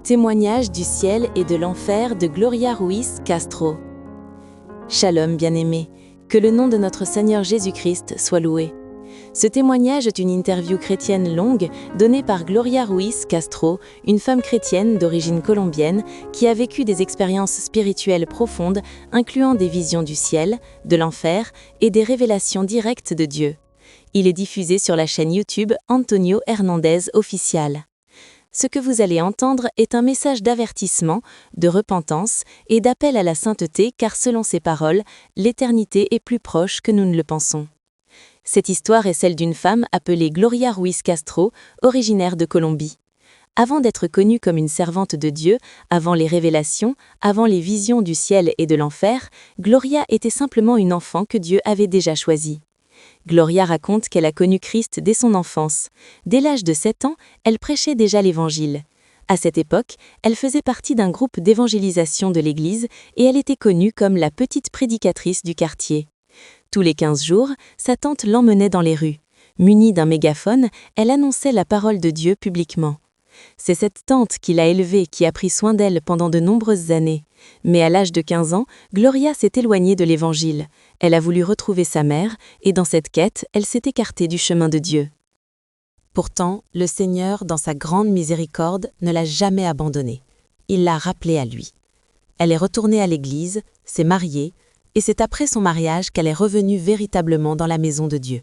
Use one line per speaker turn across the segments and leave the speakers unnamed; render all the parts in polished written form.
Témoignage du ciel et de l'enfer de Gloria Ruiz Castro. Shalom bien-aimé, que le nom de notre Seigneur Jésus-Christ soit loué. Ce témoignage est une interview chrétienne longue donnée par Gloria Ruiz Castro, une femme chrétienne d'origine colombienne qui a vécu des expériences spirituelles profondes incluant des visions du ciel, de l'enfer et des révélations directes de Dieu. Il est diffusé sur la chaîne YouTube Antonio Hernandez Official. Ce que vous allez entendre est un message d'avertissement, de repentance et d'appel à la sainteté car selon ces paroles, l'éternité est plus proche que nous ne le pensons. Cette histoire est celle d'une femme appelée Gloria Ruiz Castro, originaire de Colombie. Avant d'être connue comme une servante de Dieu, avant les révélations, avant les visions du ciel et de l'enfer, Gloria était simplement une enfant que Dieu avait déjà choisie. Gloria raconte qu'elle a connu Christ dès son enfance. Dès l'âge de 7 ans, elle prêchait déjà l'Évangile. À cette époque, elle faisait partie d'un groupe d'évangélisation de l'Église et elle était connue comme la petite prédicatrice du quartier. Tous les 15 jours, sa tante l'emmenait dans les rues. Munie d'un mégaphone, elle annonçait la parole de Dieu publiquement. C'est cette tante qui l'a élevée qui a pris soin d'elle pendant de nombreuses années. Mais à l'âge de 15 ans, Gloria s'est éloignée de l'Évangile. Elle a voulu retrouver sa mère, et dans cette quête, elle s'est écartée du chemin de Dieu. Pourtant, le Seigneur, dans sa grande miséricorde, ne l'a jamais abandonnée. Il l'a rappelée à lui. Elle est retournée à l'église, s'est mariée, et c'est après son mariage qu'elle est revenue véritablement dans la maison de Dieu.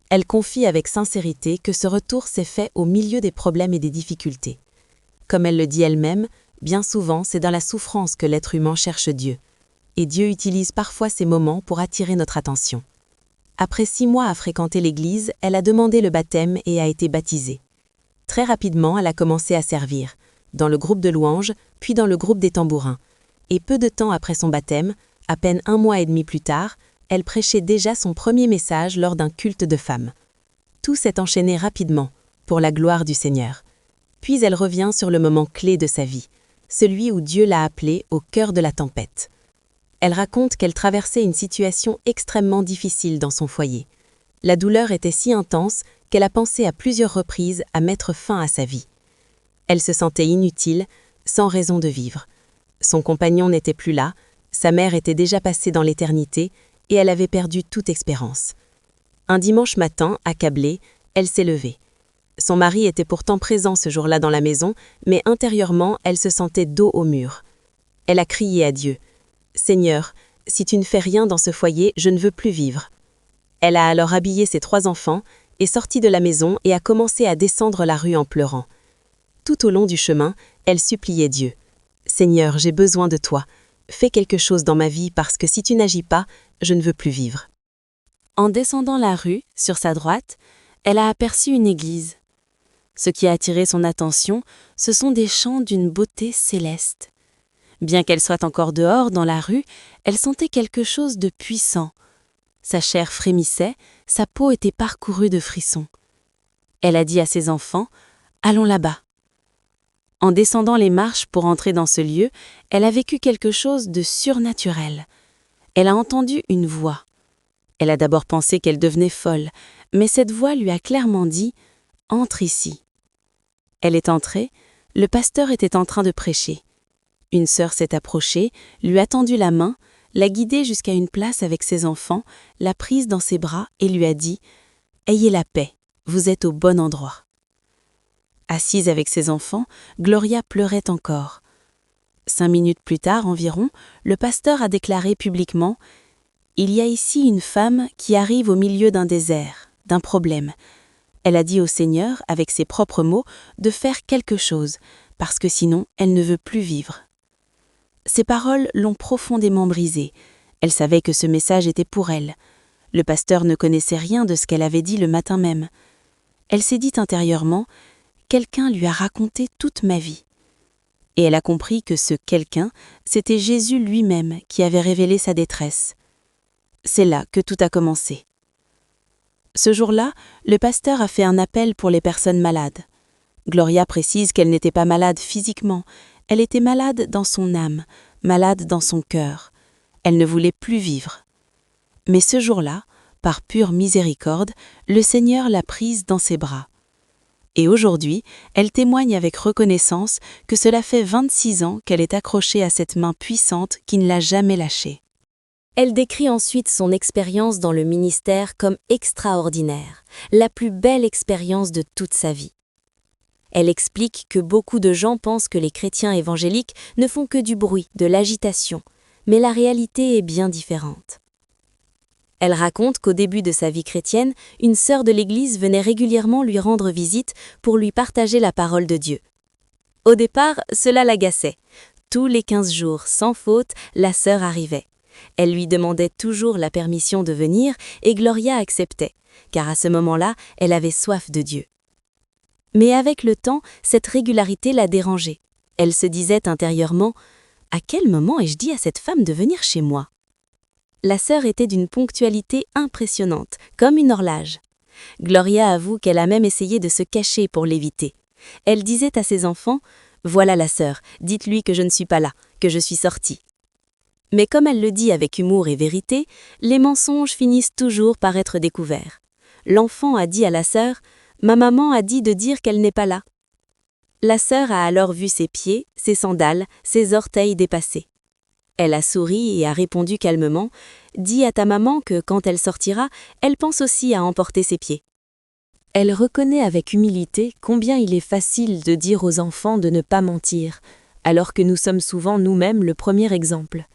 Elle confie avec sincérité que ce retour s'est fait au milieu des problèmes et des difficultés. Comme elle le dit elle-même, bien souvent, c'est dans la souffrance que l'être humain cherche Dieu. Et Dieu utilise parfois ces moments pour attirer notre attention. Après 6 mois à fréquenter l'église, elle a demandé le baptême et a été baptisée. Très rapidement, elle a commencé à servir, dans le groupe de louanges, puis dans le groupe des tambourins. Et peu de temps après son baptême, à peine 1 mois et demi plus tard, elle prêchait déjà son premier message lors d'un culte de femmes. Tout s'est enchaîné rapidement, pour la gloire du Seigneur. Puis elle revient sur le moment clé de sa vie, celui où Dieu l'a appelée au cœur de la tempête. Elle raconte qu'elle traversait une situation extrêmement difficile dans son foyer. La douleur était si intense qu'elle a pensé à plusieurs reprises à mettre fin à sa vie. Elle se sentait inutile, sans raison de vivre. Son compagnon n'était plus là, sa mère était déjà passée dans l'éternité et elle avait perdu toute espérance. Un dimanche matin, accablée, elle s'est levée. Son mari était pourtant présent ce jour-là dans la maison, mais intérieurement, elle se sentait dos au mur. Elle a crié à Dieu. « Seigneur, si tu ne fais rien dans ce foyer, je ne veux plus vivre. » Elle a alors habillé ses 3 enfants, est sortie de la maison et a commencé à descendre la rue en pleurant. Tout au long du chemin, elle suppliait Dieu. « Seigneur, j'ai besoin de toi. Fais quelque chose dans ma vie parce que si tu n'agis pas, je ne veux plus vivre. » En descendant la rue, sur sa droite, elle a aperçu une église. Ce qui a attiré son attention, ce sont des chants d'une beauté céleste. Bien qu'elle soit encore dehors, dans la rue, elle sentait quelque chose de puissant. Sa chair frémissait, sa peau était parcourue de frissons. Elle a dit à ses enfants « Allons là-bas ». En descendant les marches pour entrer dans ce lieu, elle a vécu quelque chose de surnaturel. Elle a entendu une voix. Elle a d'abord pensé qu'elle devenait folle, mais cette voix lui a clairement dit « Entre ici ». Elle est entrée, le pasteur était en train de prêcher. Une sœur s'est approchée, lui a tendu la main, l'a guidée jusqu'à une place avec ses enfants, l'a prise dans ses bras et lui a dit « Ayez la paix, vous êtes au bon endroit ». Assise avec ses enfants, Gloria pleurait encore. 5 minutes plus tard environ, le pasteur a déclaré publiquement « Il y a ici une femme qui arrive au milieu d'un désert, d'un problème. Elle a dit au Seigneur, avec ses propres mots, de faire quelque chose, parce que sinon, elle ne veut plus vivre. » Ces paroles l'ont profondément brisée. Elle savait que ce message était pour elle. Le pasteur ne connaissait rien de ce qu'elle avait dit le matin même. Elle s'est dit intérieurement « Quelqu'un lui a raconté toute ma vie. » Et elle a compris que ce quelqu'un, c'était Jésus lui-même qui avait révélé sa détresse. C'est là que tout a commencé. Ce jour-là, le pasteur a fait un appel pour les personnes malades. Gloria précise qu'elle n'était pas malade physiquement, elle était malade dans son âme, malade dans son cœur. Elle ne voulait plus vivre. Mais ce jour-là, par pure miséricorde, le Seigneur l'a prise dans ses bras.
Et aujourd'hui, elle témoigne avec reconnaissance que cela fait 26 ans qu'elle est accrochée à cette main puissante qui ne l'a jamais lâchée.
Elle décrit ensuite son expérience dans le ministère comme extraordinaire, la plus belle expérience de toute sa vie. Elle explique que beaucoup de gens pensent que les chrétiens évangéliques ne font que du bruit, de l'agitation, mais la réalité est bien différente. Elle raconte qu'au début de sa vie chrétienne, une sœur de l'Église venait régulièrement lui rendre visite pour lui partager la parole de Dieu. Au départ, cela l'agaçait. Tous les 15 jours, sans faute, la sœur arrivait. Elle lui demandait toujours la permission de venir et Gloria acceptait, car à ce moment-là, elle avait soif de Dieu. Mais avec le temps, cette régularité la dérangeait. Elle se disait intérieurement « À quel moment ai-je dit à cette femme de venir chez moi ?» La sœur était d'une ponctualité impressionnante, comme une horloge. Gloria avoue qu'elle a même essayé de se cacher pour l'éviter. Elle disait à ses enfants « Voilà la sœur, dites-lui que je ne suis pas là, que je suis sortie. » Mais comme elle le dit avec humour et vérité, les mensonges finissent toujours par être découverts. L'enfant a dit à la sœur « Ma maman a dit de dire qu'elle n'est pas là. » La sœur a alors vu ses pieds, ses sandales, ses orteils dépassés. Elle a souri et a répondu calmement « Dis à ta maman que quand elle sortira, elle pense aussi à emporter ses pieds. » Elle reconnaît avec humilité combien il est facile de dire aux enfants de ne pas mentir, alors que nous sommes souvent nous-mêmes le premier exemple.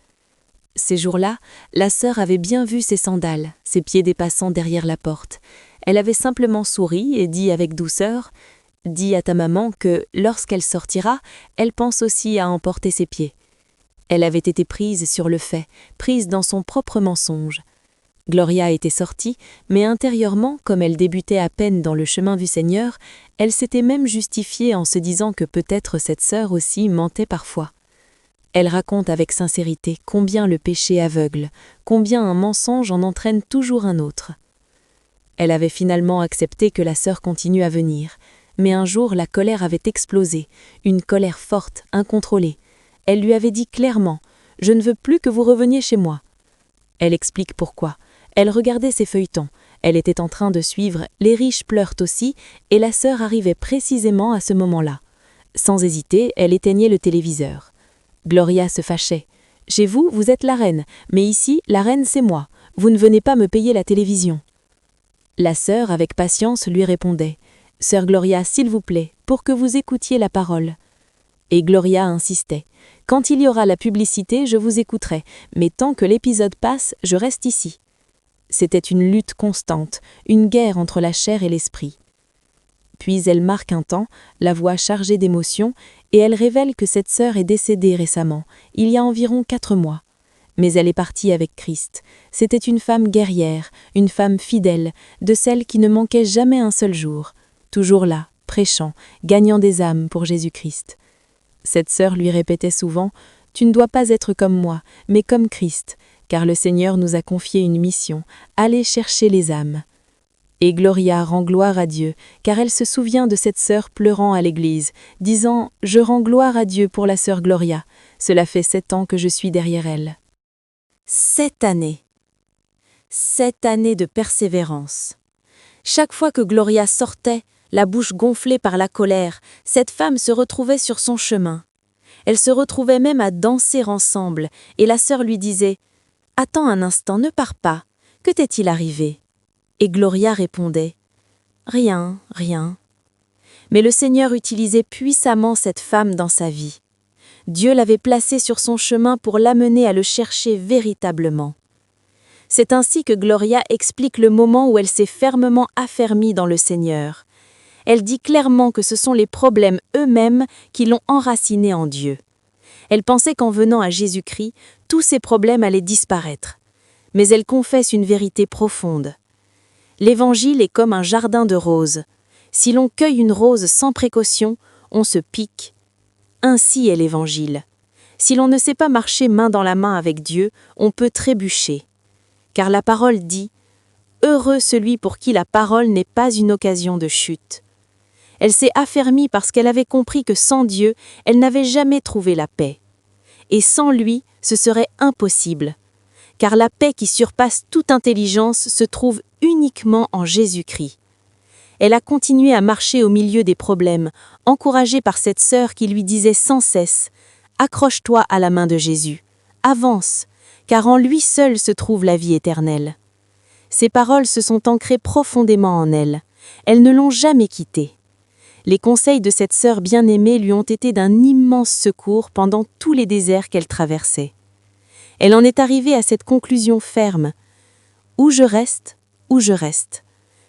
Ces jours-là, la sœur avait bien vu ses sandales, ses pieds dépassant derrière la porte. Elle avait simplement souri et dit avec douceur « Dis à ta maman que, lorsqu'elle sortira, elle pense aussi à emporter ses pieds. » Elle avait été prise sur le fait, prise dans son propre mensonge. Gloria était sortie, mais intérieurement, comme elle débutait à peine dans le chemin du Seigneur, elle s'était même justifiée en se disant que peut-être cette sœur aussi mentait parfois. Elle raconte avec sincérité combien le péché aveugle, combien un mensonge en entraîne toujours un autre. Elle avait finalement accepté que la sœur continue à venir, mais un jour la colère avait explosé, une colère forte, incontrôlée. Elle lui avait dit clairement « Je ne veux plus que vous reveniez chez moi ». Elle explique pourquoi. Elle regardait ses feuilletons. Elle était en train de suivre « Les riches pleurent aussi » et la sœur arrivait précisément à ce moment-là. Sans hésiter, elle éteignait le téléviseur. Gloria se fâchait. « Chez vous, vous êtes la reine, mais ici, la reine c'est moi. Vous ne venez pas me payer la télévision. » La sœur, avec patience, lui répondait « Sœur Gloria, s'il vous plaît, pour que vous écoutiez la parole. » Et Gloria insistait. « Quand il y aura la publicité, je vous écouterai, mais tant que l'épisode passe, je reste ici. » C'était une lutte constante, une guerre entre la chair et l'esprit. Puis elle marque un temps, la voix chargée d'émotion, et elle révèle que cette sœur est décédée récemment, il y a environ 4 mois. Mais elle est partie avec Christ. C'était une femme guerrière, une femme fidèle, de celle qui ne manquait jamais un seul jour, toujours là, prêchant, gagnant des âmes pour Jésus-Christ. Cette sœur lui répétait souvent « Tu ne dois pas être comme moi, mais comme Christ, car le Seigneur nous a confié une mission, aller chercher les âmes. » Et Gloria rend gloire à Dieu, car elle se souvient de cette sœur pleurant à l'église, disant « Je rends gloire à Dieu pour la sœur Gloria, cela fait 7 ans que je suis derrière elle. » 7 années. 7 années de persévérance. Chaque fois que Gloria sortait, la bouche gonflée par la colère, cette femme se retrouvait sur son chemin. Elle se retrouvait même à danser ensemble, et la sœur lui disait « Attends un instant, ne pars pas. Que t'est-il arrivé ?» Et Gloria répondait « Rien, rien. » Mais le Seigneur utilisait puissamment cette femme dans sa vie. Dieu l'avait placée sur son chemin pour l'amener à le chercher véritablement. C'est ainsi que Gloria explique le moment où elle s'est fermement affermie dans le Seigneur. Elle dit clairement que ce sont les problèmes eux-mêmes qui l'ont enracinée en Dieu. Elle pensait qu'en venant à Jésus-Christ, tous ces problèmes allaient disparaître. Mais elle confesse une vérité profonde. L'Évangile est comme un jardin de roses. Si l'on cueille une rose sans précaution, on se pique. Ainsi est l'Évangile. Si l'on ne sait pas marcher main dans la main avec Dieu, on peut trébucher. Car la parole dit « Heureux celui pour qui la parole n'est pas une occasion de chute. » Elle s'est affermie parce qu'elle avait compris que sans Dieu, elle n'avait jamais trouvé la paix. Et sans lui, ce serait impossible. Car la paix qui surpasse toute intelligence se trouve uniquement en Jésus-Christ. Elle a continué à marcher au milieu des problèmes, encouragée par cette sœur qui lui disait sans cesse « Accroche-toi à la main de Jésus, avance, car en lui seul se trouve la vie éternelle. » Ces paroles se sont ancrées profondément en elle. Elles ne l'ont jamais quittée. Les conseils de cette sœur bien-aimée lui ont été d'un immense secours pendant tous les déserts qu'elle traversait. Elle en est arrivée à cette conclusion ferme « Où je reste,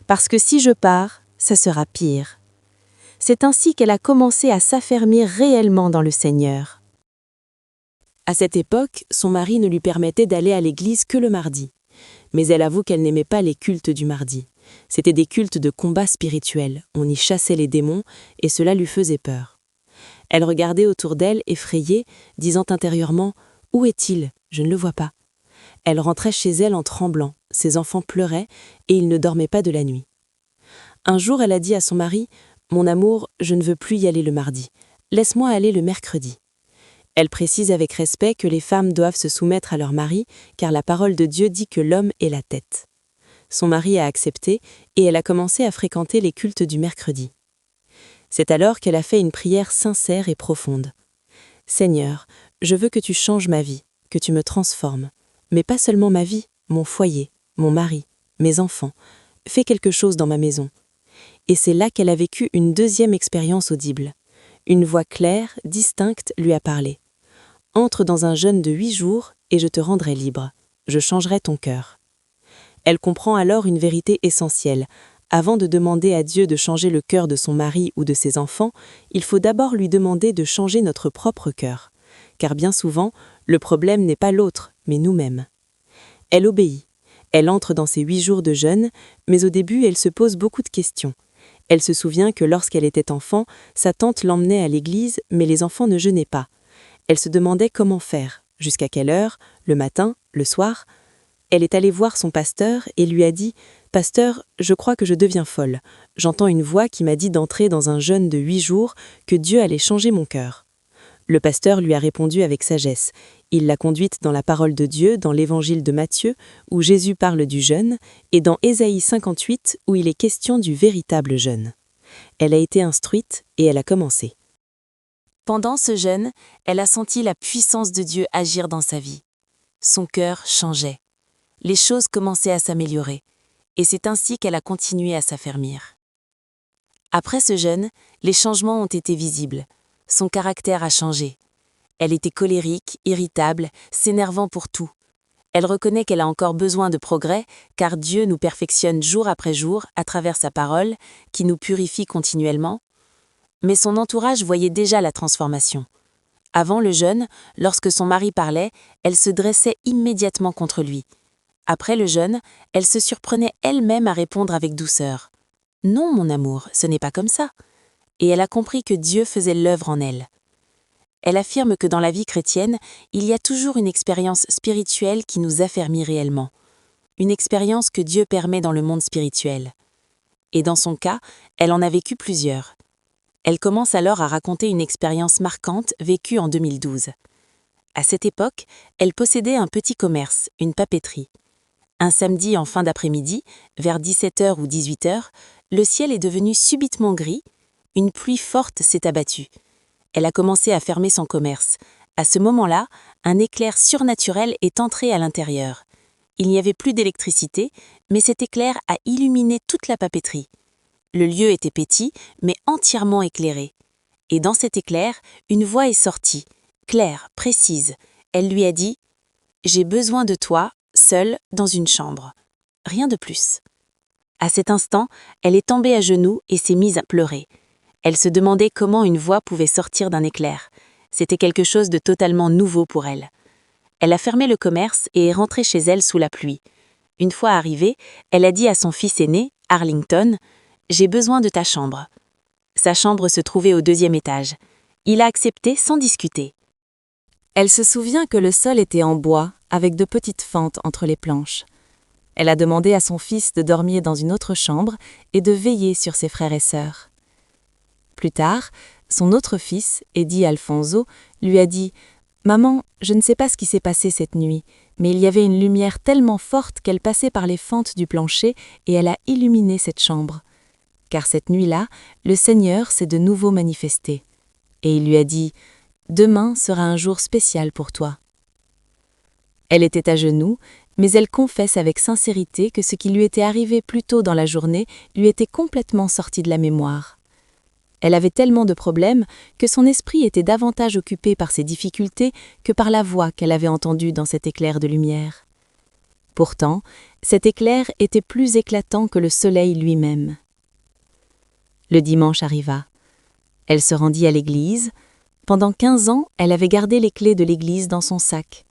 parce que si je pars, ça sera pire. » C'est ainsi qu'elle a commencé à s'affermir réellement dans le Seigneur. À cette époque, son mari ne lui permettait d'aller à l'église que le mardi. Mais elle avoue qu'elle n'aimait pas les cultes du mardi. C'étaient des cultes de combat spirituel, on y chassait les démons et cela lui faisait peur. Elle regardait autour d'elle, effrayée, disant intérieurement « Où est-il ? Je ne le vois pas. » Elle rentrait chez elle en tremblant, ses enfants pleuraient et ils ne dormaient pas de la nuit. Un jour, elle a dit à son mari « Mon amour, je ne veux plus y aller le mardi. Laisse-moi aller le mercredi. » Elle précise avec respect que les femmes doivent se soumettre à leur mari, car la parole de Dieu dit que l'homme est la tête. Son mari a accepté et elle a commencé à fréquenter les cultes du mercredi. C'est alors qu'elle a fait une prière sincère et profonde. « Seigneur, je veux que tu changes ma vie, que tu me transformes, mais pas seulement ma vie, mon foyer, mon mari, mes enfants. Fais quelque chose dans ma maison. » Et c'est là qu'elle a vécu une deuxième expérience audible. Une voix claire, distincte lui a parlé. « Entre dans un jeûne de 8 jours et je te rendrai libre. Je changerai ton cœur. » Elle comprend alors une vérité essentielle. Avant de demander à Dieu de changer le cœur de son mari ou de ses enfants, il faut d'abord lui demander de changer notre propre cœur. Car bien souvent, le problème n'est pas l'autre, mais nous-mêmes. Elle obéit. Elle entre dans ses 8 jours de jeûne, mais au début, elle se pose beaucoup de questions. Elle se souvient que lorsqu'elle était enfant, sa tante l'emmenait à l'église, mais les enfants ne jeûnaient pas. Elle se demandait comment faire, jusqu'à quelle heure, le matin, le soir. Elle est allée voir son pasteur et lui a dit « Pasteur, je crois que je deviens folle. J'entends une voix qui m'a dit d'entrer dans un jeûne de 8 jours, que Dieu allait changer mon cœur. » Le pasteur lui a répondu avec sagesse. Il l'a conduite dans la parole de Dieu, dans l'évangile de Matthieu, où Jésus parle du jeûne, et dans Ésaïe 58, où il est question du véritable jeûne. Elle a été instruite et elle a commencé. Pendant ce jeûne, elle a senti la puissance de Dieu agir dans sa vie. Son cœur changeait. Les choses commençaient à s'améliorer, et c'est ainsi qu'elle a continué à s'affermir. Après ce jeûne, les changements ont été visibles. Son caractère a changé. Elle était colérique, irritable, s'énervant pour tout. Elle reconnaît qu'elle a encore besoin de progrès, car Dieu nous perfectionne jour après jour à travers sa parole, qui nous purifie continuellement. Mais son entourage voyait déjà la transformation. Avant le jeûne, lorsque son mari parlait, elle se dressait immédiatement contre lui. Après le jeûne, elle se surprenait elle-même à répondre avec douceur. « Non, mon amour, ce n'est pas comme ça. » Et elle a compris que Dieu faisait l'œuvre en elle. Elle affirme que dans la vie chrétienne, il y a toujours une expérience spirituelle qui nous affermit réellement. Une expérience que Dieu permet dans le monde spirituel. Et dans son cas, elle en a vécu plusieurs. Elle commence alors à raconter une expérience marquante vécue en 2012. À cette époque, elle possédait un petit commerce, une papeterie. Un samedi en fin d'après-midi, vers 17h ou 18h, le ciel est devenu subitement gris, une pluie forte s'est abattue. Elle a commencé à fermer son commerce. À ce moment-là, un éclair surnaturel est entré à l'intérieur. Il n'y avait plus d'électricité, mais cet éclair a illuminé toute la papeterie. Le lieu était petit, mais entièrement éclairé. Et dans cet éclair, une voix est sortie, claire, précise. Elle lui a dit « J'ai besoin de toi, seule, dans une chambre. » Rien de plus. À cet instant, elle est tombée à genoux et s'est mise à pleurer. Elle se demandait comment une voix pouvait sortir d'un éclair. C'était quelque chose de totalement nouveau pour elle. Elle a fermé le commerce et est rentrée chez elle sous la pluie. Une fois arrivée, elle a dit à son fils aîné, Arlington, « J'ai besoin de ta chambre. » Sa chambre se trouvait au 2e étage. Il a accepté sans discuter. Elle se souvient que le sol était en bois, avec de petites fentes entre les planches. Elle a demandé à son fils de dormir dans une autre chambre et de veiller sur ses frères et sœurs. Plus tard, son autre fils, Eddie Alfonso, lui a dit « Maman, je ne sais pas ce qui s'est passé cette nuit, mais il y avait une lumière tellement forte qu'elle passait par les fentes du plancher et elle a illuminé cette chambre. car cette nuit-là, le Seigneur s'est de nouveau manifesté. Et il lui a dit « Demain sera un jour spécial pour toi ». Elle était à genoux, mais elle confesse avec sincérité que ce qui lui était arrivé plus tôt dans la journée lui était complètement sorti de la mémoire. Elle avait tellement de problèmes que son esprit était davantage occupé par ses difficultés que par la voix qu'elle avait entendue dans cet éclair de lumière. Pourtant, cet éclair était plus éclatant que le soleil lui-même. Le dimanche arriva. Elle se rendit à l'église. Pendant 15 ans, elle avait gardé les clés de l'église dans son sac.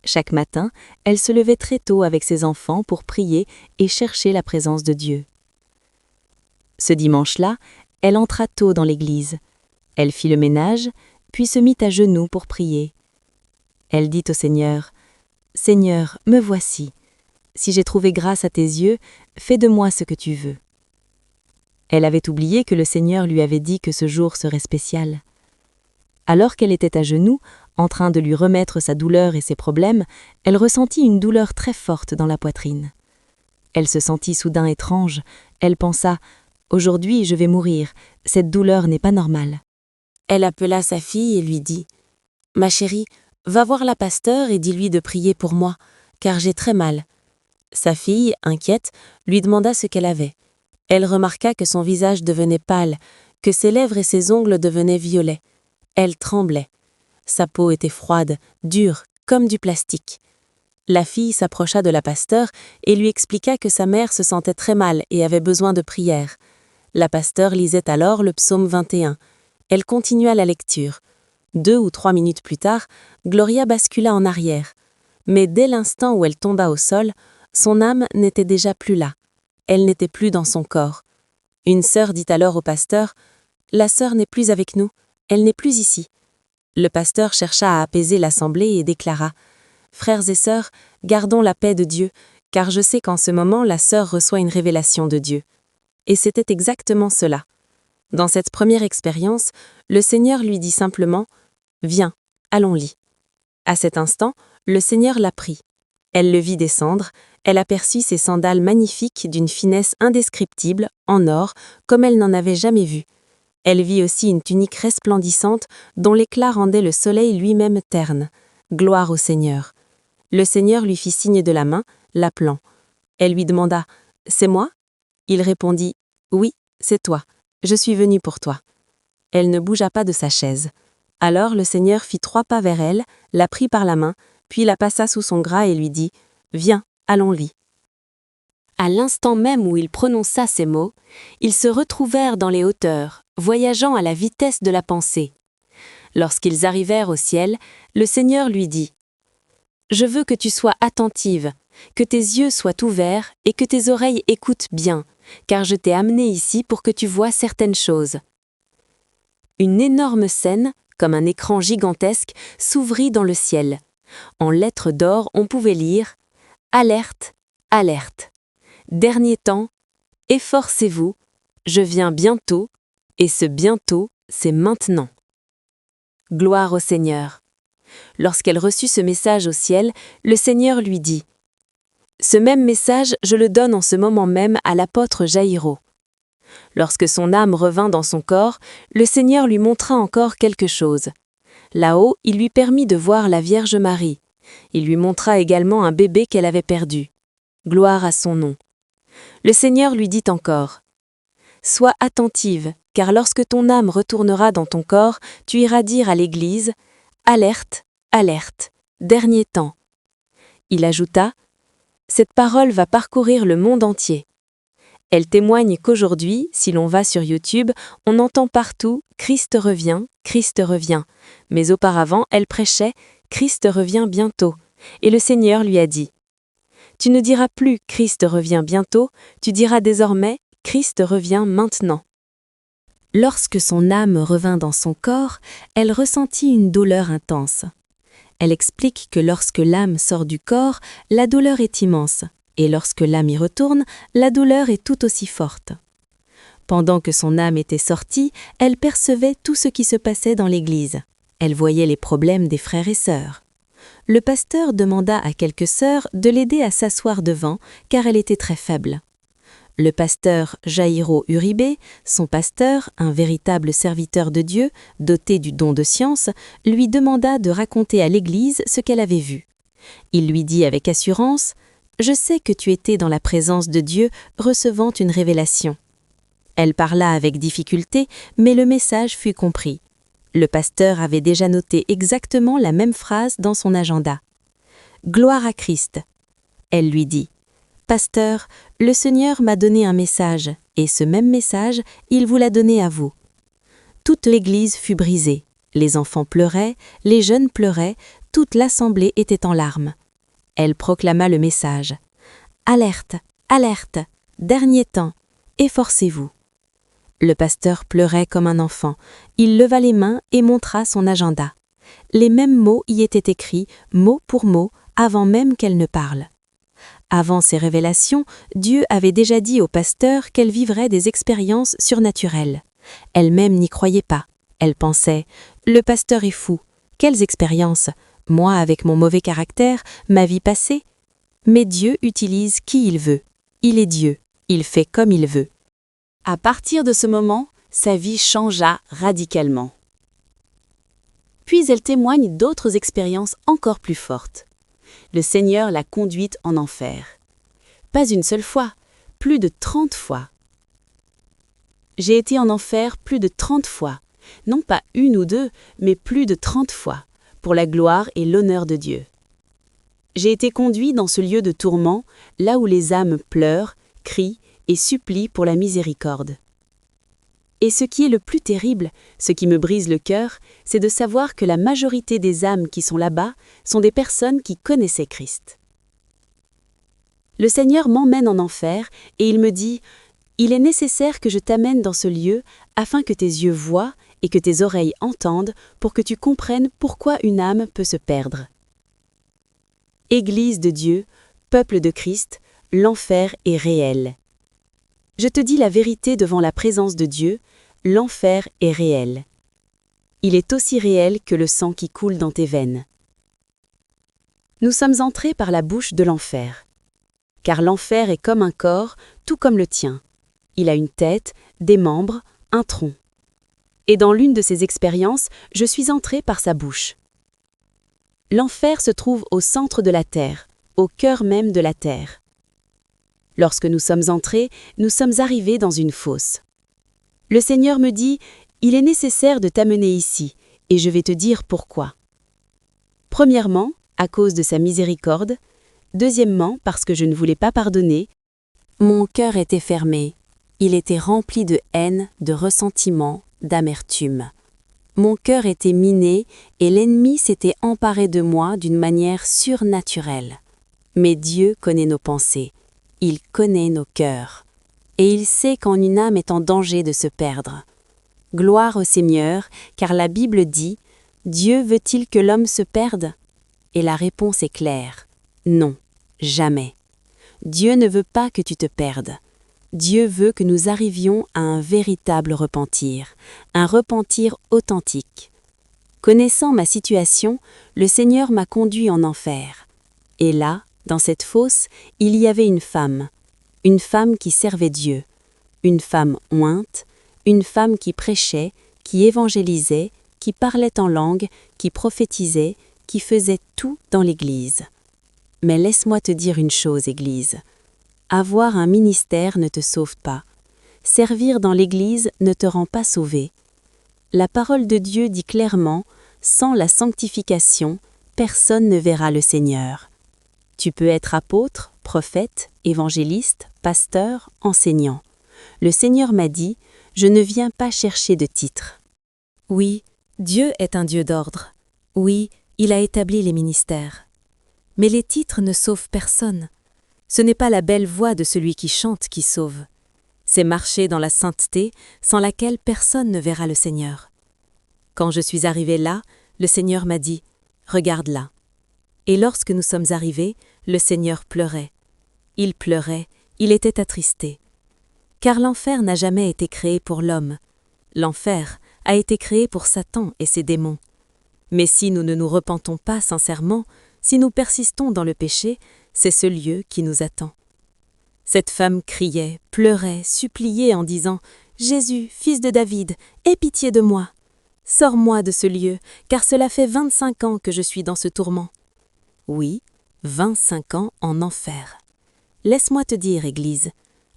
Chaque matin, elle se levait très tôt avec ses enfants pour prier et chercher la présence de Dieu. Ce dimanche-là, elle entra tôt dans l'église. Elle fit le ménage, puis se mit à genoux pour prier. Elle dit au Seigneur « Seigneur, me voici. Si j'ai trouvé grâce à tes yeux, fais de moi ce que tu veux. » Elle avait oublié que le Seigneur lui avait dit que ce jour serait spécial. Alors qu'elle était à genoux, en train de lui remettre sa douleur et ses problèmes, elle ressentit une douleur très forte dans la poitrine. Elle se sentit soudain étrange. Elle pensa « Aujourd'hui, je vais mourir. Cette douleur n'est pas normale. » Elle appela sa fille et lui dit « Ma chérie, va voir la pasteur et dis-lui de prier pour moi, car j'ai très mal. » Sa fille, inquiète, lui demanda ce qu'elle avait. Elle remarqua que son visage devenait pâle, que ses lèvres et ses ongles devenaient violets. Elle tremblait. Sa peau était froide, dure, comme du plastique. La fille s'approcha de la pasteur et lui expliqua que sa mère se sentait très mal et avait besoin de prière. La pasteur lisait alors le psaume 21. Elle continua la lecture. 2 ou 3 minutes plus tard, Gloria bascula en arrière. Mais dès l'instant où elle tomba au sol, son âme n'était déjà plus là. Elle n'était plus dans son corps. Une sœur dit alors au pasteur « La sœur n'est plus avec nous, elle n'est plus ici. » Le pasteur chercha à apaiser l'assemblée et déclara « Frères et sœurs, gardons la paix de Dieu, car je sais qu'en ce moment la sœur reçoit une révélation de Dieu. » Et c'était exactement cela. Dans cette première expérience, le Seigneur lui dit simplement « Viens, allons-y. » À cet instant, le Seigneur la prit. Elle le vit descendre, elle aperçut ses sandales magnifiques d'une finesse indescriptible, en or, comme elle n'en avait jamais vu. Elle vit aussi une tunique resplendissante dont l'éclat rendait le soleil lui-même terne. Gloire au Seigneur. Le Seigneur lui fit signe de la main, l'appelant. Elle lui demanda « C'est moi ?» Il répondit « Oui, c'est toi. Je suis venu pour toi. » Elle ne bougea pas de sa chaise. Alors le Seigneur fit 3 pas vers elle, la prit par la main, puis la passa sous son bras et lui dit « Viens, allons-y. » À l'instant même où il prononça ces mots, ils se retrouvèrent dans les hauteurs, voyageant à la vitesse de la pensée. Lorsqu'ils arrivèrent au ciel, le Seigneur lui dit « Je veux que tu sois attentive, que tes yeux soient ouverts et que tes oreilles écoutent bien, car je t'ai amené ici pour que tu voies certaines choses. » Une énorme scène, comme un écran gigantesque, s'ouvrit dans le ciel. En lettres d'or, on pouvait lire « Alerte, alerte. Dernier temps, efforcez-vous, je viens bientôt, et ce bientôt, c'est maintenant. » Gloire au Seigneur. Lorsqu'elle reçut ce message au ciel, le Seigneur lui dit « Ce même message, je le donne en ce moment même à l'apôtre Jaïro. » Lorsque son âme revint dans son corps, le Seigneur lui montra encore quelque chose. Là-haut, il lui permit de voir la Vierge Marie. Il lui montra également un bébé qu'elle avait perdu. Gloire à son nom. Le Seigneur lui dit encore « Sois attentive, car lorsque ton âme retournera dans ton corps, tu iras dire à l'Église « Alerte, alerte, dernier temps. » Il ajouta « Cette parole va parcourir le monde entier. » Elle témoigne qu'aujourd'hui, si l'on va sur YouTube, on entend partout « Christ revient, Christ revient ». Mais auparavant, elle prêchait « Christ revient bientôt ». Et le Seigneur lui a dit « Tu ne diras plus « Christ revient bientôt », tu diras désormais « Christ revient maintenant ». Lorsque son âme revint dans son corps, elle ressentit une douleur intense. Elle explique que lorsque l'âme sort du corps, la douleur est immense. Et lorsque l'âme y retourne, la douleur est tout aussi forte. Pendant que son âme était sortie, elle percevait tout ce qui se passait dans l'église. Elle voyait les problèmes des frères et sœurs. Le pasteur demanda à quelques sœurs de l'aider à s'asseoir devant, car elle était très faible. Le pasteur Jairo Uribe, son pasteur, un véritable serviteur de Dieu, doté du don de science, lui demanda de raconter à l'Église ce qu'elle avait vu. Il lui dit avec assurance « Je sais que tu étais dans la présence de Dieu recevant une révélation. » Elle parla avec difficulté, mais le message fut compris. Le pasteur avait déjà noté exactement la même phrase dans son agenda. « Gloire à Christ !» Elle lui dit « Pasteur, le Seigneur m'a donné un message, et ce même message, il vous l'a donné à vous. » Toute l'Église fut brisée. Les enfants pleuraient, les jeunes pleuraient, toute l'assemblée était en larmes. Elle proclama le message. « Alerte, alerte, dernier temps, efforcez-vous. » Le pasteur pleurait comme un enfant. Il leva les mains et montra son agenda. Les mêmes mots y étaient écrits, mot pour mot, avant même qu'elle ne parle. Avant ces révélations, Dieu avait déjà dit au pasteur qu'elle vivrait des expériences surnaturelles. Elle-même n'y croyait pas. Elle pensait « Le pasteur est fou. Quelles expériences? Moi, avec mon mauvais caractère, ma vie passée ?» Mais Dieu utilise qui il veut. Il est Dieu. Il fait comme il veut. À partir de ce moment, sa vie changea radicalement. Puis elle témoigne d'autres expériences encore plus fortes. Le Seigneur l'a conduite en enfer. Pas une seule fois, plus de 30 fois. J'ai été en enfer plus de 30 fois, non pas une ou deux, mais plus de 30 fois, pour la gloire et l'honneur de Dieu. J'ai été conduit dans ce lieu de tourment, là où les âmes pleurent, crient et supplient pour la miséricorde. Et ce qui est le plus terrible, ce qui me brise le cœur, c'est de savoir que la majorité des âmes qui sont là-bas sont des personnes qui connaissaient Christ. Le Seigneur m'emmène en enfer et il me dit « Il est nécessaire que je t'amène dans ce lieu afin que tes yeux voient et que tes oreilles entendent pour que tu comprennes pourquoi une âme peut se perdre. » Église de Dieu, peuple de Christ, l'enfer est réel. Je te dis la vérité devant la présence de Dieu, l'enfer est réel. Il est aussi réel que le sang qui coule dans tes veines. Nous sommes entrés par la bouche de l'enfer. Car l'enfer est comme un corps, tout comme le tien. Il a une tête, des membres, un tronc. Et dans l'une de ces expériences, je suis entré par sa bouche. L'enfer se trouve au centre de la terre, au cœur même de la terre. Lorsque nous sommes entrés, nous sommes arrivés dans une fosse. Le Seigneur me dit « Il est nécessaire de t'amener ici, et je vais te dire pourquoi. » Premièrement, à cause de sa miséricorde. Deuxièmement, parce que je ne voulais pas pardonner. Mon cœur était fermé. Il était rempli de haine, de ressentiment, d'amertume. Mon cœur était miné et l'ennemi s'était emparé de moi d'une manière surnaturelle. Mais Dieu connaît nos pensées. Il connaît nos cœurs. Et il sait quand une âme est en danger de se perdre. Gloire au Seigneur, car la Bible dit « Dieu veut-il que l'homme se perde ?» Et la réponse est claire « Non, jamais. Dieu ne veut pas que tu te perdes. Dieu veut que nous arrivions à un véritable repentir, un repentir authentique. Connaissant ma situation, le Seigneur m'a conduit en enfer. Et là, dans cette fosse, il y avait une femme qui servait Dieu, une femme ointe, une femme qui prêchait, qui évangélisait, qui parlait en langue, qui prophétisait, qui faisait tout dans l'Église. Mais laisse-moi te dire une chose, Église. Avoir un ministère ne te sauve pas. Servir dans l'Église ne te rend pas sauvé. La parole de Dieu dit clairement, sans la sanctification, personne ne verra le Seigneur. Tu peux être apôtre, prophète, évangéliste, pasteur, enseignant. Le Seigneur m'a dit, je ne viens pas chercher de titres. Oui, Dieu est un Dieu d'ordre. Oui, il a établi les ministères. Mais les titres ne sauvent personne. Ce n'est pas la belle voix de celui qui chante qui sauve. C'est marcher dans la sainteté sans laquelle personne ne verra le Seigneur. Quand je suis arrivé là, le Seigneur m'a dit « Regarde là ». Et lorsque nous sommes arrivés, le Seigneur pleurait. Il pleurait, il était attristé. Car l'enfer n'a jamais été créé pour l'homme. L'enfer a été créé pour Satan et ses démons. Mais si nous ne nous repentons pas sincèrement, si nous persistons dans le péché, c'est ce lieu qui nous attend. Cette femme criait, pleurait, suppliait en disant « Jésus, fils de David, aie pitié de moi. Sors-moi de ce lieu, car cela fait 25 ans que je suis dans ce tourment. » Oui, 25 ans en enfer. Laisse-moi te dire, Église,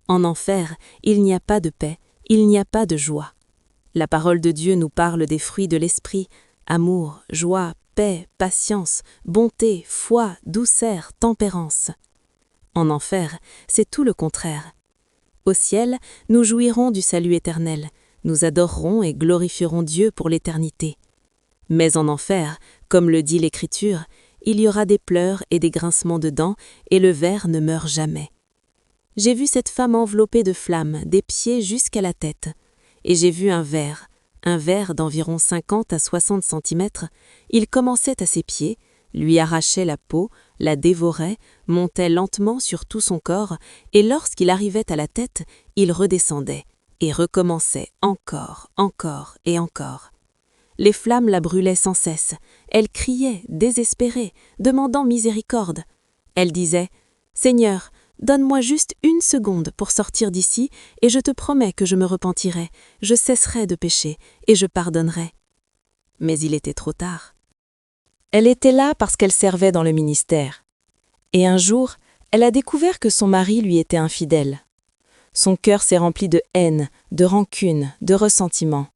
en enfer, il n'y a pas de paix, il n'y a pas de joie. La parole de Dieu nous parle des fruits de l'esprit, amour, joie, paix, patience, bonté, foi, douceur, tempérance. En enfer, c'est tout le contraire. Au ciel, nous jouirons du salut éternel, nous adorerons et glorifierons Dieu pour l'éternité. Mais en enfer, comme le dit l'Écriture, il y aura des pleurs et des grincements de dents, et le ver ne meurt jamais. J'ai vu cette femme enveloppée de flammes, des pieds jusqu'à la tête, et j'ai vu un ver d'environ 50 à 60 cm, il commençait à ses pieds, lui arrachait la peau, la dévorait, montait lentement sur tout son corps, et lorsqu'il arrivait à la tête, il redescendait, et recommençait encore et encore. Les flammes la brûlaient sans cesse, elle criait, désespérée, demandant miséricorde. Elle disait « Seigneur, donne-moi juste 1 seconde pour sortir d'ici, et je te promets que je me repentirai, je cesserai de pécher, et je pardonnerai. » Mais il était trop tard. Elle était là parce qu'elle servait dans le ministère. Et un jour, elle a découvert que son mari lui était infidèle. Son cœur s'est rempli de haine, de rancune, de ressentiment.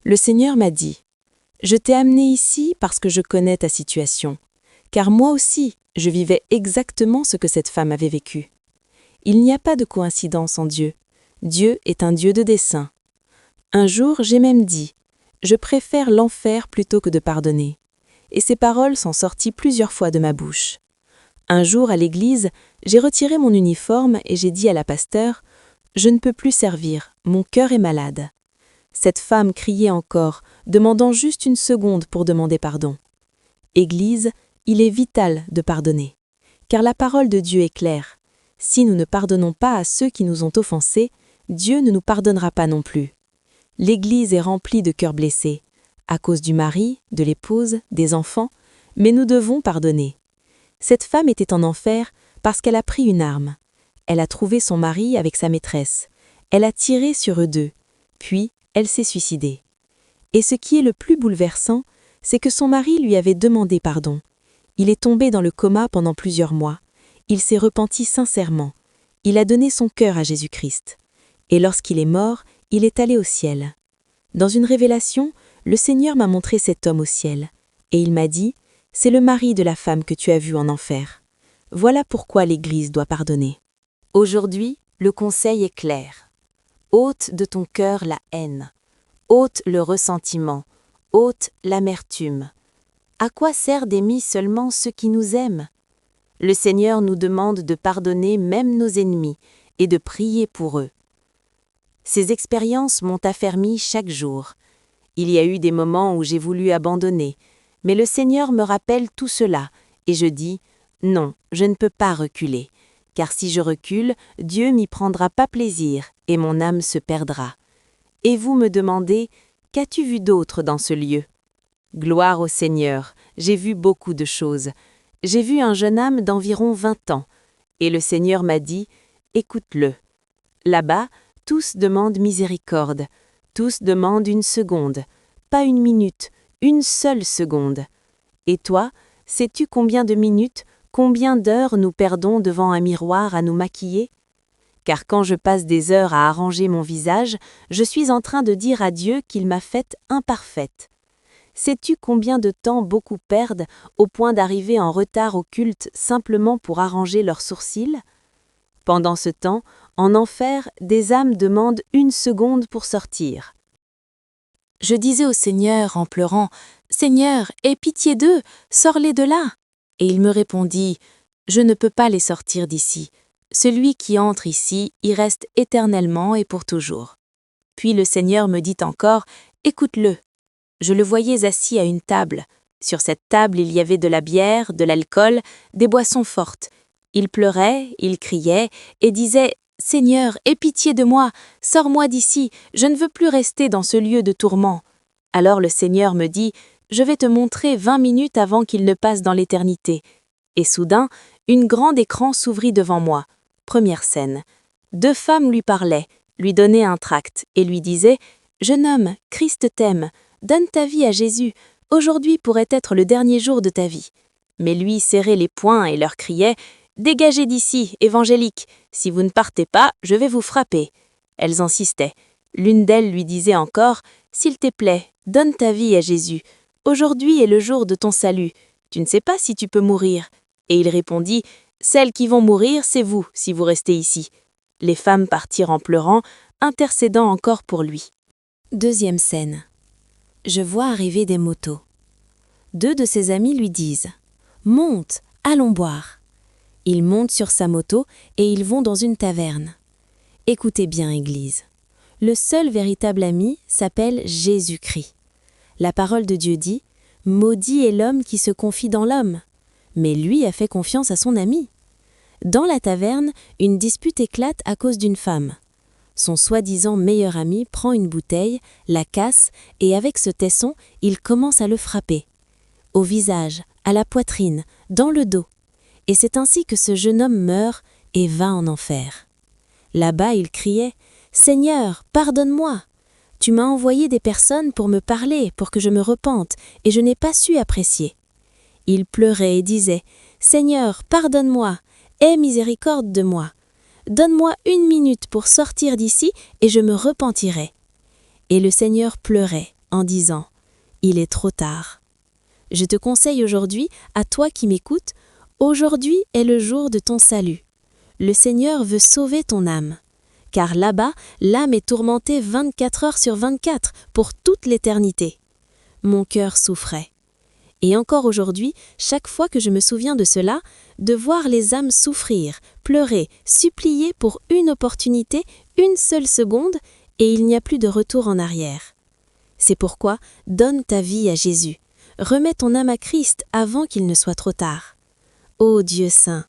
Le Seigneur m'a dit « Je t'ai amené ici parce que je connais ta situation, car moi aussi, je vivais exactement ce que cette femme avait vécu. Il n'y a pas de coïncidence en Dieu. Dieu est un Dieu de dessein. Un jour, j'ai même dit « Je préfère l'enfer plutôt que de pardonner. » Et ces paroles sont sorties plusieurs fois de ma bouche. Un jour, à l'église, j'ai retiré mon uniforme et j'ai dit à la pasteure « Je ne peux plus servir, mon cœur est malade. » Cette femme criait encore, demandant juste 1 seconde pour demander pardon. Église, il est vital de pardonner, car la parole de Dieu est claire. Si nous ne pardonnons pas à ceux qui nous ont offensés, Dieu ne nous pardonnera pas non plus. L'Église est remplie de cœurs blessés, à cause du mari, de l'épouse, des enfants, mais nous devons pardonner. Cette femme était en enfer parce qu'elle a pris une arme. Elle a trouvé son mari avec sa maîtresse. Elle a tiré sur eux deux, puis elle s'est suicidée. Et ce qui est le plus bouleversant, c'est que son mari lui avait demandé pardon. Il est tombé dans le coma pendant plusieurs mois. Il s'est repenti sincèrement. Il a donné son cœur à Jésus-Christ. Et lorsqu'il est mort, il est allé au ciel. Dans une révélation, le Seigneur m'a montré cet homme au ciel. Et il m'a dit, « C'est le mari de la femme que tu as vue en enfer. » Voilà pourquoi l'Église doit pardonner. Aujourd'hui, le conseil est clair. Ôte de ton cœur la haine. Ôte le ressentiment. Ôte l'amertume. À quoi sert d'aimer seulement ceux qui nous aiment? Le Seigneur nous demande de pardonner même nos ennemis et de prier pour eux. Ces expériences m'ont affermi chaque jour. Il y a eu des moments où j'ai voulu abandonner, mais le Seigneur me rappelle tout cela et je dis « Non, je ne peux pas reculer, car si je recule, Dieu m'y prendra pas plaisir et mon âme se perdra. » Et vous me demandez « Qu'as-tu vu d'autre dans ce lieu ?» Gloire au Seigneur, j'ai vu beaucoup de choses. J'ai vu un jeune homme d'environ 20 ans, et le Seigneur m'a dit « Écoute-le. » Là-bas, tous demandent miséricorde, tous demandent 1 seconde, pas 1 minute, 1 seule seconde. Et toi, sais-tu combien de minutes, combien d'heures nous perdons devant un miroir à nous maquiller? Car quand je passe des heures à arranger mon visage, je suis en train de dire à Dieu qu'il m'a faite imparfaite. Sais-tu combien de temps beaucoup perdent au point d'arriver en retard au culte simplement pour arranger leurs sourcils? Pendant ce temps, en enfer, des âmes demandent 1 seconde pour sortir. Je disais au Seigneur en pleurant, « Seigneur, aie pitié d'eux, sors-les de là !» Et il me répondit, « Je ne peux pas les sortir d'ici. Celui qui entre ici y reste éternellement et pour toujours. » Puis le Seigneur me dit encore, « Écoute-le. » Je le voyais assis à une table. Sur cette table, il y avait de la bière, de l'alcool, des boissons fortes. Il pleurait, il criait et disait « Seigneur, aie pitié de moi, sors-moi d'ici, je ne veux plus rester dans ce lieu de tourment. » Alors le Seigneur me dit « Je vais te montrer 20 minutes avant qu'il ne passe dans l'éternité. » Et soudain, une grande écran s'ouvrit devant moi. Première scène. 2 femmes lui parlaient, lui donnaient un tract et lui disaient « Jeune homme, Christ t'aime, donne ta vie à Jésus, aujourd'hui pourrait être le dernier jour de ta vie. » Mais lui serrait les poings et leur criait « Dégagez d'ici, évangélique, si vous ne partez pas, je vais vous frapper. » Elles insistaient. L'une d'elles lui disait encore « S'il te plaît, donne ta vie à Jésus. Aujourd'hui est le jour de ton salut. Tu ne sais pas si tu peux mourir. » Et il répondit « Celles qui vont mourir, c'est vous, si vous restez ici. » Les femmes partirent en pleurant, intercédant encore pour lui. Deuxième scène. Je vois arriver des motos. 2 de ses amis lui disent « Monte, allons boire. » Il monte sur sa moto et ils vont dans une taverne. Écoutez bien, Église. Le seul véritable ami s'appelle Jésus-Christ. La parole de Dieu dit « Maudit est l'homme qui se confie dans l'homme. » Mais lui a fait confiance à son ami. Dans la taverne, une dispute éclate à cause d'une femme. Son soi-disant meilleur ami prend une bouteille, la casse et avec ce tesson, il commence à le frapper. Au visage, à la poitrine, dans le dos. Et c'est ainsi que ce jeune homme meurt et va en enfer. Là-bas, il criait « Seigneur, pardonne-moi ! Tu m'as envoyé des personnes pour me parler, pour que je me repente, et je n'ai pas su apprécier. » Il pleurait et disait « Seigneur, pardonne-moi, aie miséricorde de moi. Donne-moi 1 minute pour sortir d'ici et je me repentirai. » Et le Seigneur pleurait en disant « Il est trop tard. » Je te conseille aujourd'hui, à toi qui m'écoutes, aujourd'hui est le jour de ton salut. Le Seigneur veut sauver ton âme. Car là-bas, l'âme est tourmentée 24 heures sur 24 pour toute l'éternité. Mon cœur souffrait. Et encore aujourd'hui, chaque fois que je me souviens de cela, de voir les âmes souffrir, pleurer, supplier pour une opportunité, 1 seule seconde, et il n'y a plus de retour en arrière. C'est pourquoi, donne ta vie à Jésus. Remets ton âme à Christ avant qu'il ne soit trop tard. Ô Dieu saint,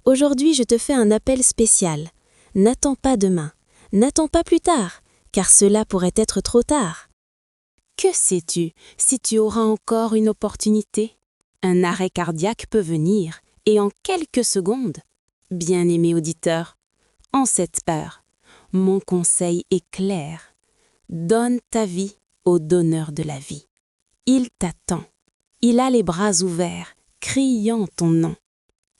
aujourd'hui je te fais un appel spécial. N'attends pas demain, n'attends pas plus tard, car cela pourrait être trop tard. Que sais-tu si tu auras encore une opportunité? Un arrêt cardiaque peut venir, et en quelques secondes. Bien-aimé auditeur, en cette heure, mon conseil est clair. Donne ta vie au donneur de la vie. Il t'attend. Il a les bras ouverts, criant ton nom.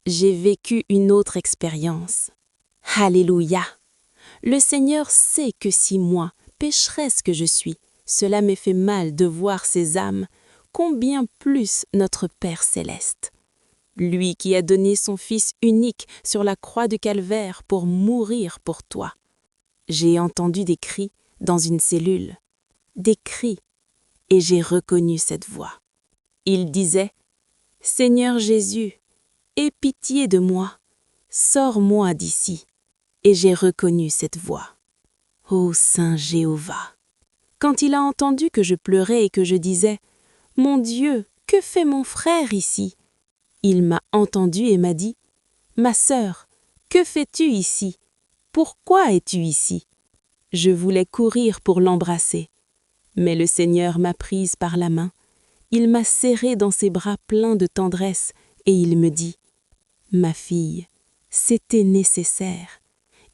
J'ai vécu une autre expérience. Alléluia! Le Seigneur sait que si moi, pécheresse que je suis, cela m'est fait mal de voir ces âmes, combien plus notre Père céleste. Lui qui a donné son Fils unique sur la croix de Calvaire pour mourir pour toi. J'ai entendu des cris dans une cellule, des cris, et j'ai reconnu cette voix. Il disait « Seigneur Jésus, aie pitié de moi, sors-moi d'ici. » Et j'ai reconnu cette voix. Ô Saint Jéhovah! Quand il a entendu que je pleurais et que je disais « Mon Dieu, que fait mon frère ici ?» Il m'a entendu et m'a dit « Ma sœur, que fais-tu ici? Pourquoi es-tu ici ?» Je voulais courir pour l'embrasser, mais le Seigneur m'a prise par la main. Il m'a serrée dans ses bras pleins de tendresse et il me dit « Ma fille, c'était nécessaire.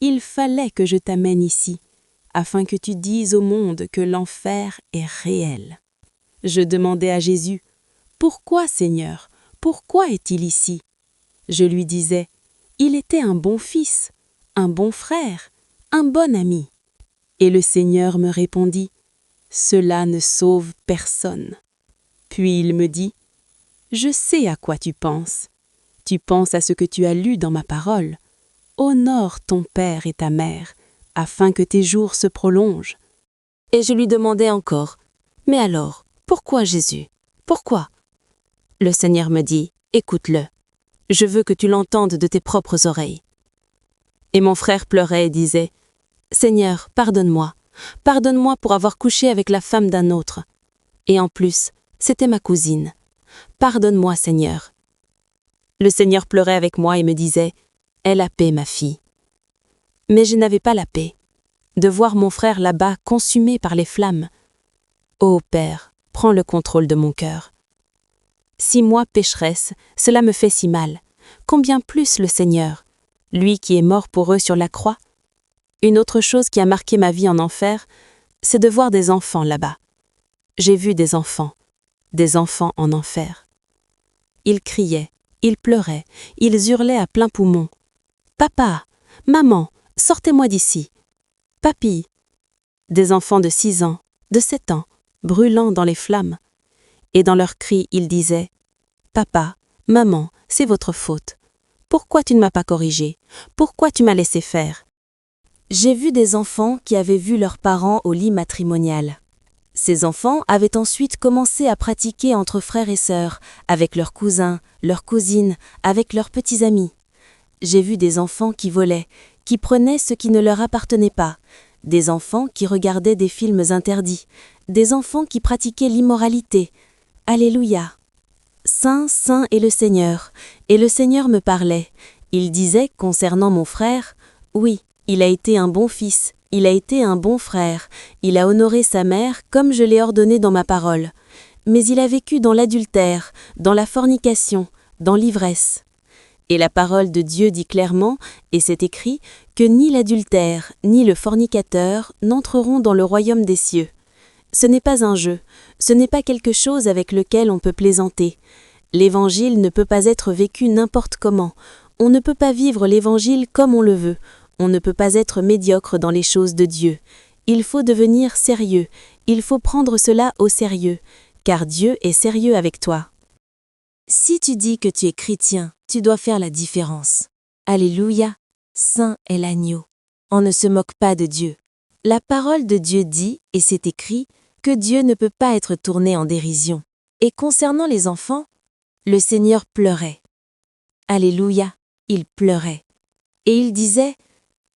Il fallait que je t'amène ici, afin que tu dises au monde que l'enfer est réel. » Je demandais à Jésus « Pourquoi, Seigneur? Pourquoi est-il ici ?» Je lui disais « Il était un bon fils, un bon frère, un bon ami. » Et le Seigneur me répondit « Cela ne sauve personne. » Puis il me dit « Je sais à quoi tu penses. Tu penses à ce que tu as lu dans ma parole. Honore ton père et ta mère, afin que tes jours se prolongent. » Et je lui demandais encore « Mais alors, pourquoi Jésus? Pourquoi ?» Le Seigneur me dit « Écoute-le. Je veux que tu l'entendes de tes propres oreilles. » Et mon frère pleurait et disait « Seigneur, pardonne-moi. Pardonne-moi pour avoir couché avec la femme d'un autre. Et en plus, c'était ma cousine. Pardonne-moi, Seigneur. » Le Seigneur pleurait avec moi et me disait « Aie la paix, ma fille. » Mais je n'avais pas la paix. De voir mon frère là-bas consumé par les flammes. Ô Père, prends le contrôle de mon cœur. Si moi, pécheresse, cela me fait si mal, combien plus le Seigneur,
lui qui est mort pour eux sur la croix. Une autre chose qui a marqué ma vie en enfer, c'est de voir des enfants là-bas. J'ai vu des enfants en enfer. Ils criaient, ils pleuraient, ils hurlaient à plein poumon. « Papa, maman, sortez-moi d'ici. Papy !» Des enfants de 6 ans, de 7 ans, brûlant dans les flammes. Et dans leurs cris, ils disaient « Papa, maman, c'est votre faute. Pourquoi tu ne m'as pas corrigé? Pourquoi tu m'as laissé faire ?»
J'ai vu des enfants qui avaient vu leurs parents au lit matrimonial. Ces enfants avaient ensuite commencé à pratiquer entre frères et sœurs, avec leurs cousins, leurs cousines, avec leurs petits amis. J'ai vu des enfants qui volaient, qui prenaient ce qui ne leur appartenait pas, des enfants qui regardaient des films interdits, des enfants qui pratiquaient l'immoralité. Alléluia! Saint, saint est le Seigneur, et le Seigneur me parlait. Il disait concernant mon frère, « Oui, il a été un bon fils, il a été un bon frère, il a honoré sa mère comme je l'ai ordonné dans ma parole. Mais il a vécu dans l'adultère, dans la fornication, dans l'ivresse. » Et la parole de Dieu dit clairement, et c'est écrit, que ni l'adultère, ni le fornicateur n'entreront dans le royaume des cieux. Ce n'est pas un jeu, ce n'est pas quelque chose avec lequel on peut plaisanter. L'Évangile ne peut pas être vécu n'importe comment. On ne peut pas vivre l'Évangile comme on le veut. On ne peut pas être médiocre dans les choses de Dieu. Il faut devenir sérieux. Il faut prendre cela au sérieux, car Dieu est sérieux avec toi. Si tu dis que tu es chrétien, tu dois faire la différence. Alléluia, saint est l'agneau. On ne se moque pas de Dieu. La parole de Dieu dit, et c'est écrit, que Dieu ne peut pas être tourné en dérision. Et concernant les enfants, le Seigneur pleurait. Alléluia, il pleurait. Et il disait,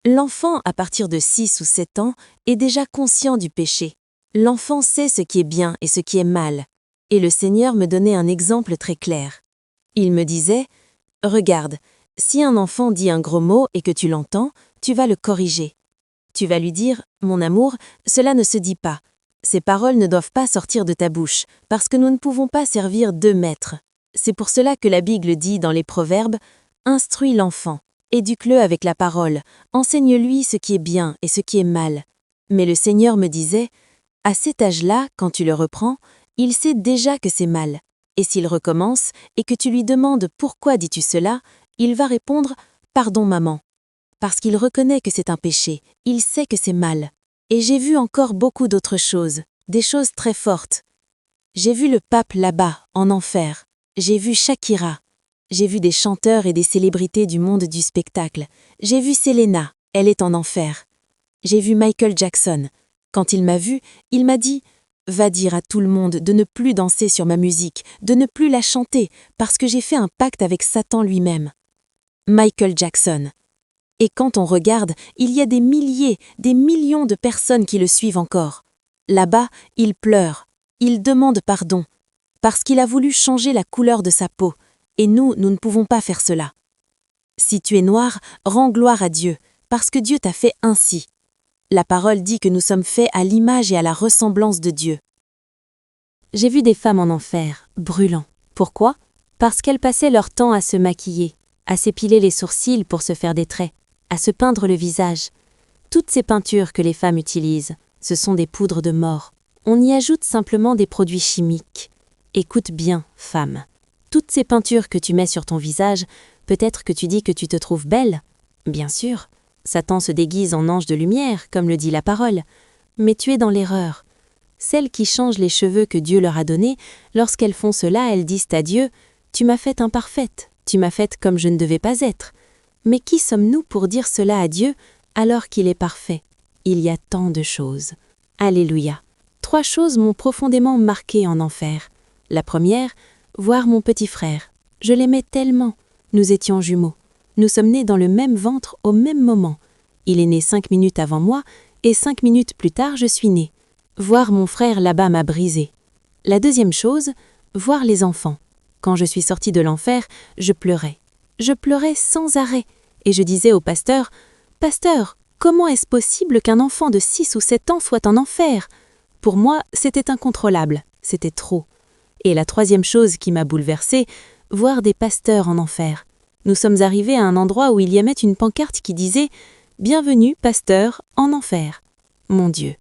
l'enfant à partir de 6 ou 7 ans est déjà conscient du péché. L'enfant sait ce qui est bien et ce qui est mal. Et le Seigneur me donnait un exemple très clair. Il me disait, « Regarde, si un enfant dit un gros mot et que tu l'entends, tu vas le corriger. Tu vas lui dire, « Mon amour, cela ne se dit pas. Ces paroles ne doivent pas sortir de ta bouche, parce que nous ne pouvons pas servir 2 maîtres. » C'est pour cela que la Bible dit dans les Proverbes, « Instruis l'enfant, éduque-le avec la parole, enseigne-lui ce qui est bien et ce qui est mal. » Mais le Seigneur me disait, « À cet âge-là, quand tu le reprends, il sait déjà que c'est mal. Et s'il recommence et que tu lui demandes pourquoi dis-tu cela, il va répondre « Pardon maman ». Parce qu'il reconnaît que c'est un péché, il sait que c'est mal. Et j'ai vu encore beaucoup d'autres choses, des choses très fortes. J'ai vu le pape là-bas, en enfer. J'ai vu Shakira. J'ai vu des chanteurs et des célébrités du monde du spectacle. J'ai vu Selena, elle est en enfer. J'ai vu Michael Jackson. Quand il m'a vu, il m'a dit « Va dire à tout le monde de ne plus danser sur ma musique, de ne plus la chanter, parce que j'ai fait un pacte avec Satan lui-même. » Michael Jackson. Et quand on regarde, il y a des milliers, des millions de personnes qui le suivent encore. Là-bas, il pleure, il demande pardon, parce qu'il a voulu changer la couleur de sa peau, et nous ne pouvons pas faire cela. Si tu es noir, rends gloire à Dieu, parce que Dieu t'a fait ainsi. La parole dit que nous sommes faits à l'image et à la ressemblance de Dieu. J'ai vu des femmes en enfer, brûlant. Pourquoi? Parce qu'elles passaient leur temps à se maquiller, à s'épiler les sourcils pour se faire des traits, à se peindre le visage. Toutes ces peintures que les femmes utilisent, ce sont des poudres de mort. On y ajoute simplement des produits chimiques. Écoute bien, femme. Toutes ces peintures que tu mets sur ton visage, peut-être que tu dis que tu te trouves belle. Bien sûr, Satan se déguise en ange de lumière, comme le dit la parole. Mais tu es dans l'erreur. Celles qui changent les cheveux que Dieu leur a donnés, lorsqu'elles font cela, elles disent à Dieu « Tu m'as faite imparfaite, tu m'as faite comme je ne devais pas être. » Mais qui sommes-nous pour dire cela à Dieu alors qu'il est parfait? Il y a tant de choses. Alléluia. 3 choses m'ont profondément marqué en enfer. La première, voir mon petit frère. Je l'aimais tellement. Nous étions jumeaux. Nous sommes nés dans le même ventre au même moment. Il est né 5 minutes avant moi et 5 minutes plus tard, je suis née. Voir mon frère là-bas m'a brisé. La deuxième chose, voir les enfants. Quand je suis sortie de l'enfer, je pleurais. Je pleurais sans arrêt et je disais au pasteur « Pasteur, comment est-ce possible qu'un enfant de 6 ou 7 ans soit en enfer ?» Pour moi, c'était incontrôlable, c'était trop. Et la troisième chose qui m'a bouleversée, voir des pasteurs en enfer.
Nous sommes arrivés à un endroit où il y avait une pancarte qui disait « Bienvenue, pasteur, en enfer ». Mon Dieu!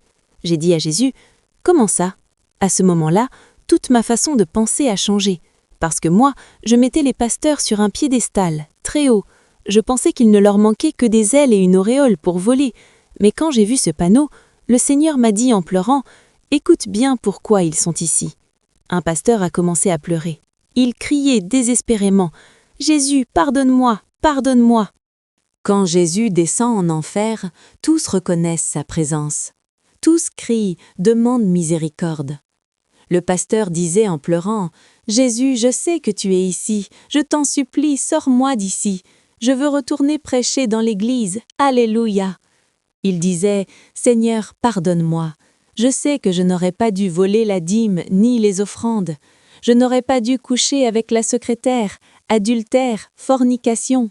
J'ai dit à Jésus « Comment ça ?» À ce moment-là, toute ma façon de penser a changé. Parce que moi, je mettais les pasteurs sur un piédestal, très haut. Je pensais qu'il ne leur manquait que des ailes et une auréole pour voler. Mais quand j'ai vu ce panneau, le Seigneur m'a dit en pleurant « Écoute bien pourquoi ils sont ici ». Un pasteur a commencé à pleurer. Il criait désespérément « Jésus, pardonne-moi, pardonne-moi ».
Quand Jésus descend en enfer, tous reconnaissent sa présence. Tous crient, demandent miséricorde. Le pasteur disait en pleurant « Jésus, je sais que tu es ici, je t'en supplie, sors-moi d'ici. Je veux retourner prêcher dans l'église, Alléluia !» Il disait « Seigneur, pardonne-moi. Je sais que je n'aurais pas dû voler la dîme ni les offrandes. Je n'aurais pas dû coucher avec la secrétaire, adultère, fornication. »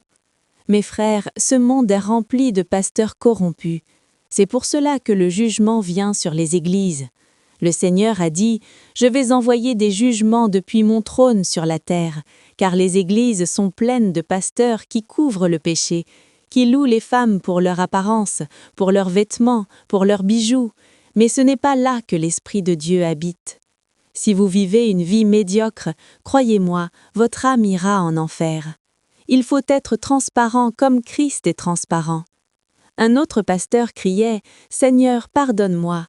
Mes frères, ce monde est rempli de pasteurs corrompus. C'est pour cela que le jugement vient sur les églises. Le Seigneur a dit « Je vais envoyer des jugements depuis mon trône sur la terre, car les églises sont pleines de pasteurs qui couvrent le péché, qui louent les femmes pour leur apparence, pour leurs vêtements, pour leurs bijoux. Mais ce n'est pas là que l'Esprit de Dieu habite. Si vous vivez une vie médiocre, croyez-moi, votre âme ira en enfer. Il faut être transparent comme Christ est transparent. » Un autre pasteur criait « Seigneur, pardonne-moi »,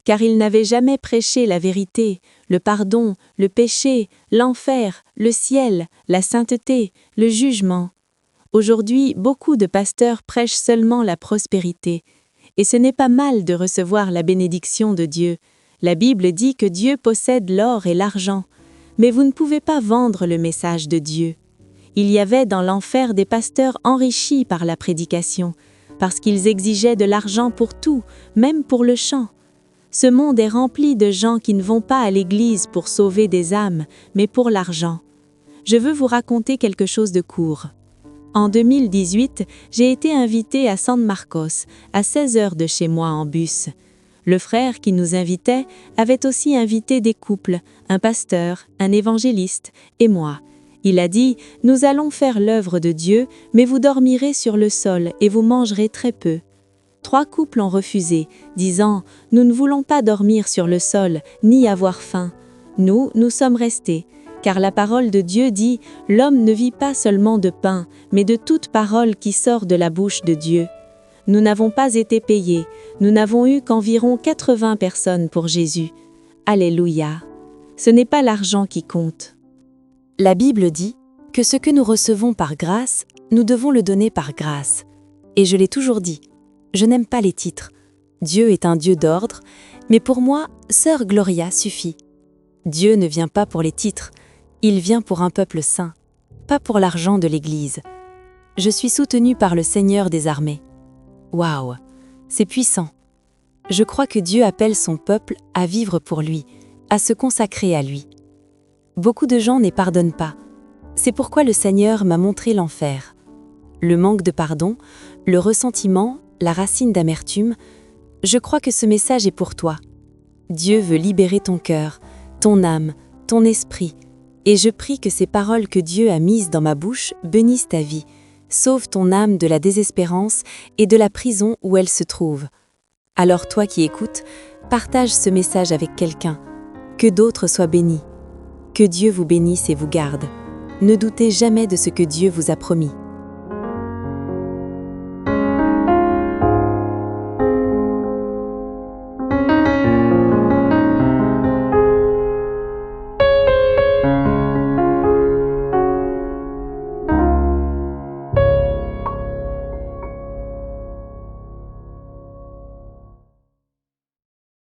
car il n'avait jamais prêché la vérité, le pardon, le péché, l'enfer, le ciel, la sainteté, le jugement. Aujourd'hui, beaucoup de pasteurs prêchent seulement la prospérité. Et ce n'est pas mal de recevoir la bénédiction de Dieu. La Bible dit que Dieu possède l'or et l'argent. Mais vous ne pouvez pas vendre le message de Dieu. Il y avait dans l'enfer des pasteurs enrichis par la prédication, parce qu'ils exigeaient de l'argent pour tout, même pour le chant. Ce monde est rempli de gens qui ne vont pas à l'église pour sauver des âmes, mais pour l'argent. Je veux vous raconter quelque chose de court. En 2018, j'ai été invitée à San Marcos, à 16 heures de chez moi en bus. Le frère qui nous invitait avait aussi invité des couples, un pasteur, un évangéliste et moi. Il a dit « Nous allons faire l'œuvre de Dieu, mais vous dormirez sur le sol et vous mangerez très peu. » 3 couples ont refusé, disant « Nous ne voulons pas dormir sur le sol, ni avoir faim. » Nous sommes restés, car la parole de Dieu dit « L'homme ne vit pas seulement de pain, mais de toute parole qui sort de la bouche de Dieu. » Nous n'avons pas été payés, nous n'avons eu qu'environ 80 personnes pour Jésus. Alléluia! Ce n'est pas l'argent qui compte.
La Bible dit que ce que nous recevons par grâce, nous devons le donner par grâce. Et je l'ai toujours dit, je n'aime pas les titres. Dieu est un Dieu d'ordre, mais pour moi, Sœur Gloria suffit. Dieu ne vient pas pour les titres, il vient pour un peuple saint, pas pour l'argent de l'Église. Je suis soutenue par le Seigneur des armées. Waouh, c'est puissant. Je crois que Dieu appelle son peuple à vivre pour lui, à se consacrer à lui. Beaucoup de gens n'y pardonnent pas. C'est pourquoi le Seigneur m'a montré l'enfer. Le manque de pardon, le ressentiment, la racine d'amertume. Je crois que ce message est pour toi. Dieu veut libérer ton cœur, ton âme, ton esprit. Et je prie que ces paroles que Dieu a mises dans ma bouche bénissent ta vie. Sauve ton âme de la désespérance et de la prison où elle se trouve. Alors toi qui écoutes, partage ce message avec quelqu'un. Que d'autres soient bénis. Que Dieu vous bénisse et vous garde. Ne doutez jamais de ce que Dieu vous a promis.